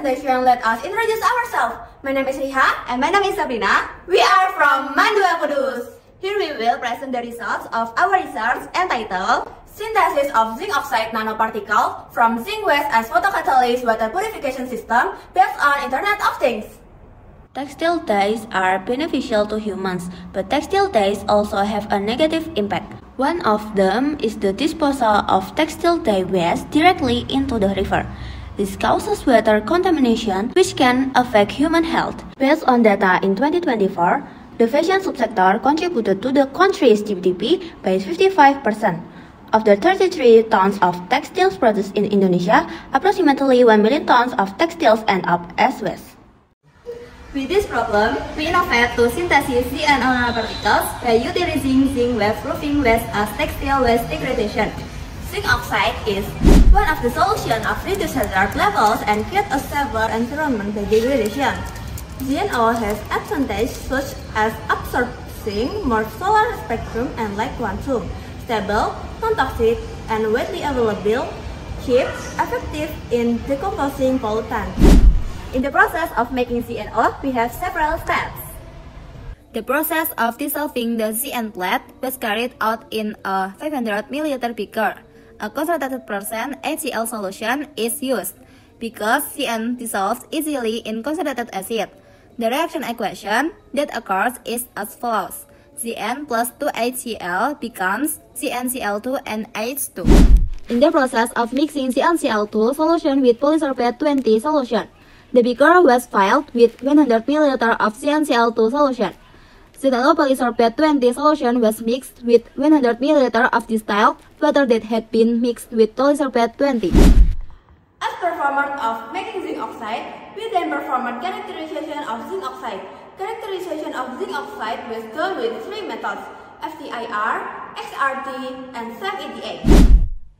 presentation, let us introduce ourselves. My name is Riha. And my name is Sabrina. We are from Mandua Kudus. Here we will present the results of our research entitled Synthesis of Zinc Oxide Nanoparticle from Zinc Waste as Photocatalyst Water Purification System based on Internet of Things. Textile dyes are beneficial to humans, but textile dyes also have a negative impact. One of them is the disposal of textile dye waste directly into the river. This causes water contamination, which can affect human health. Based on data in 2024, the fashion subsector contributed to the country's GDP by 55%. Of the 33 tons of textiles produced in Indonesia, approximately 1 million tons of textiles end up as waste. With this problem, we innovate to synthesize ZNO nanoparticles by utilizing zinc waste proofing waste as textile waste degradation. Zinc oxide is one of the solutions of reduced hazard levels and create a safer environment by degradation. ZNO has advantages such as absorbing more solar spectrum and light quantum, stable, non-toxic, and widely available, cheap, effective in decomposing pollutants. In the process of making ZNO, we have several steps. The process of dissolving the ZN plate was carried out in a 500 ml beaker. A concentrated percent HCl solution is used because ZN dissolves easily in concentrated acid. The reaction equation that occurs is as follows. Zn plus 2HCl becomes ZnCl2 and H2. In the process of mixing ZnCl2 solution with polysorbate 20 solution, the beaker was filled with 100 ml of ZnCl2 solution. ZnO polysorbate 20 solution was mixed with 100 ml of distilled water that had been mixed with polysorbate 20. As performance of making zinc oxide, we then perform characterization of zinc oxide. Characterization of zinc oxide was done with three methods: FTIR, XRT, and SAM88.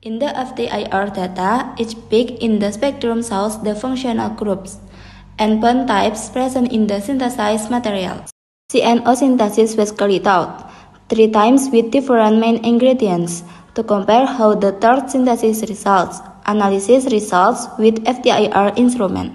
In the FTIR data, each peak in the spectrum shows the functional groups and bond types present in the synthesized material. ZNO synthesis was carried out 3 times with different main ingredients to compare how the third synthesis results. Analysis results with FTIR instrument.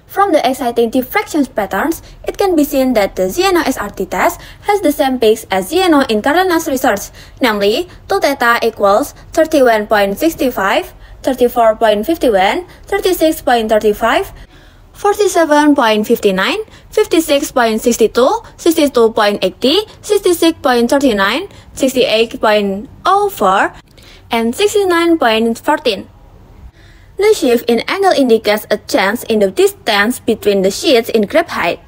From the exciting diffraction patterns, it can be seen that the ZNO SRT test has the same peaks as ZNO in Cardenas research, namely 2 theta equals 31.65, 34.51, 36.35, 47.59, 56.62, 62.80, 66.39, 68.04, and 69.14. The shift in angle indicates a change in the distance between the sheets in graphite.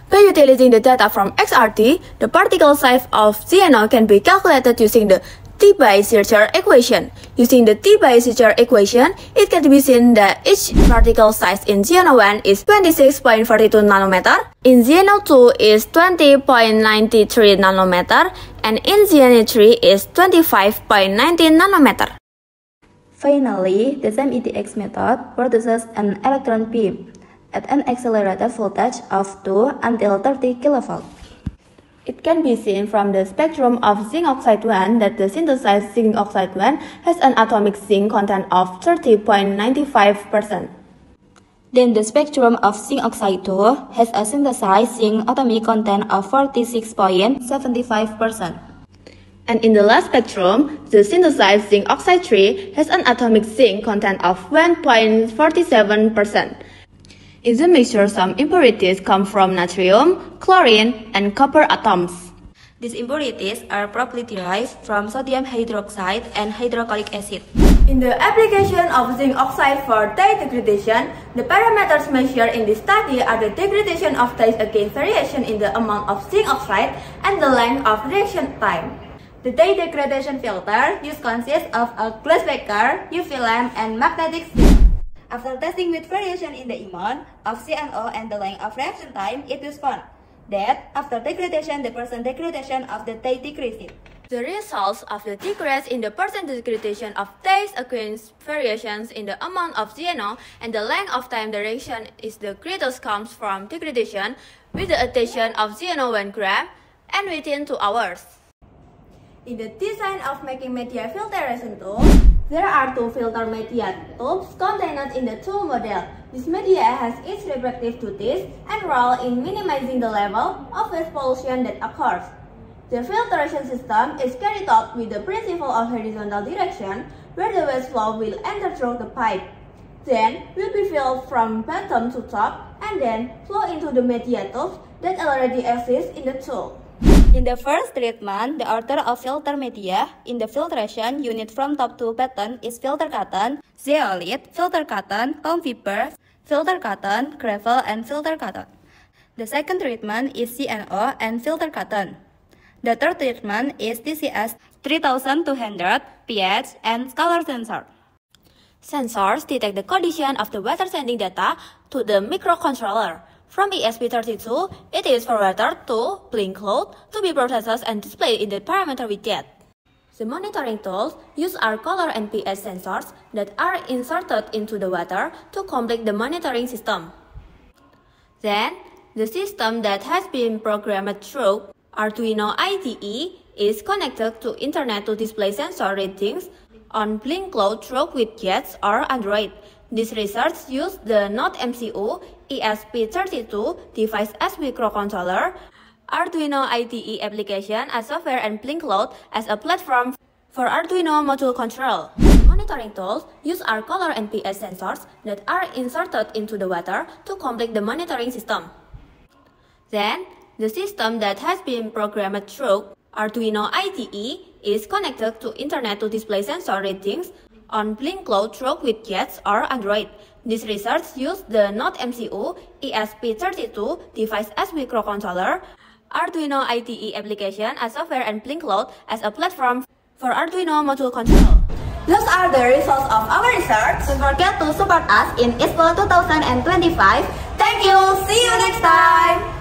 By utilizing the data from XRT, the particle size of ZNO can be calculated using the T/Searcher equation. Using the T/Searcher equation, it can be seen that each particle size in ZNO1 is 26.42 nanometer, in ZNO2 is 20.93 nanometer, and in ZNO3 is 25.19 nanometer. Finally, the SAM-ETX method produces an electron beam at an accelerated voltage of 2 until 30 kV. It can be seen from the spectrum of zinc oxide 1 that the synthesized zinc oxide 1 has an atomic zinc content of 30.95%. Then the spectrum of zinc oxide 2 has a synthesized zinc atomic content of 46.75%. And in the last spectrum, the synthesized zinc oxide 3 has an atomic zinc content of 1.47%. In the mixture, some impurities come from natrium, chlorine, and copper atoms. These impurities are probably derived from sodium hydroxide and hydrochloric acid. In the application of zinc oxide for dye degradation, the parameters measured in this study are the degradation of dyes against variation in the amount of zinc oxide and the length of reaction time. The dye degradation filter consists of a glass beaker, UV lamp, and magnetic zinc. After testing with variation in the amount of CNO and the length of reaction time, it was found that after degradation, the percent degradation of the T decreased. The results of the decrease in the percent degradation of taste against variations in the amount of CNO and the length of time duration is the greatest comes from degradation with the addition of CNO 1 gram and within 2 hours. In the design of making media filtration tube, there are 2 filter media tubes contained in the 2 model. This media has its respective duties and role in minimizing the level of waste pollution that occurs. The filtration system is carried out with the principle of horizontal direction, where the waste flow will enter through the pipe. Then will be filled from bottom to top and then flow into the media tubes that already exist in the tube. In the first treatment, the order of filter media in the filtration unit from top to bottom is filter cotton, zeolite, filter cotton, comb fiber, filter cotton, gravel, and filter cotton. The second treatment is CNO and filter cotton. The third treatment is TCS 3200, pH, and color sensor. Sensors detect the condition of the water sending data to the microcontroller. From ESP32, it is forwarded to Blink Cloud to be processed and displayed in the parameter widget. The monitoring tools use our color and pH sensors that are inserted into the water to complete the monitoring system. Then, the system that has been programmed through Arduino IDE is connected to Internet to display sensor readings on Blink Cloud through widgets or Android. This research used the Node MCU ESP32 device as microcontroller, Arduino IDE application as software, and Blink Cloud as a platform for Arduino module control. Monitoring tools use our color and pH sensors that are inserted into the water to complete the monitoring system. Then, the system that has been programmed through Arduino IDE is connected to Internet to display sensor readings on Blink Cloud through widgets or Android. This research used the Node MCU ESP32 device as microcontroller, Arduino IDE application as software, and Blink Cloud as a platform for Arduino module control. Those are the results of our research. Don't forget to support us in ISPO 2025. Thank you. See you next time.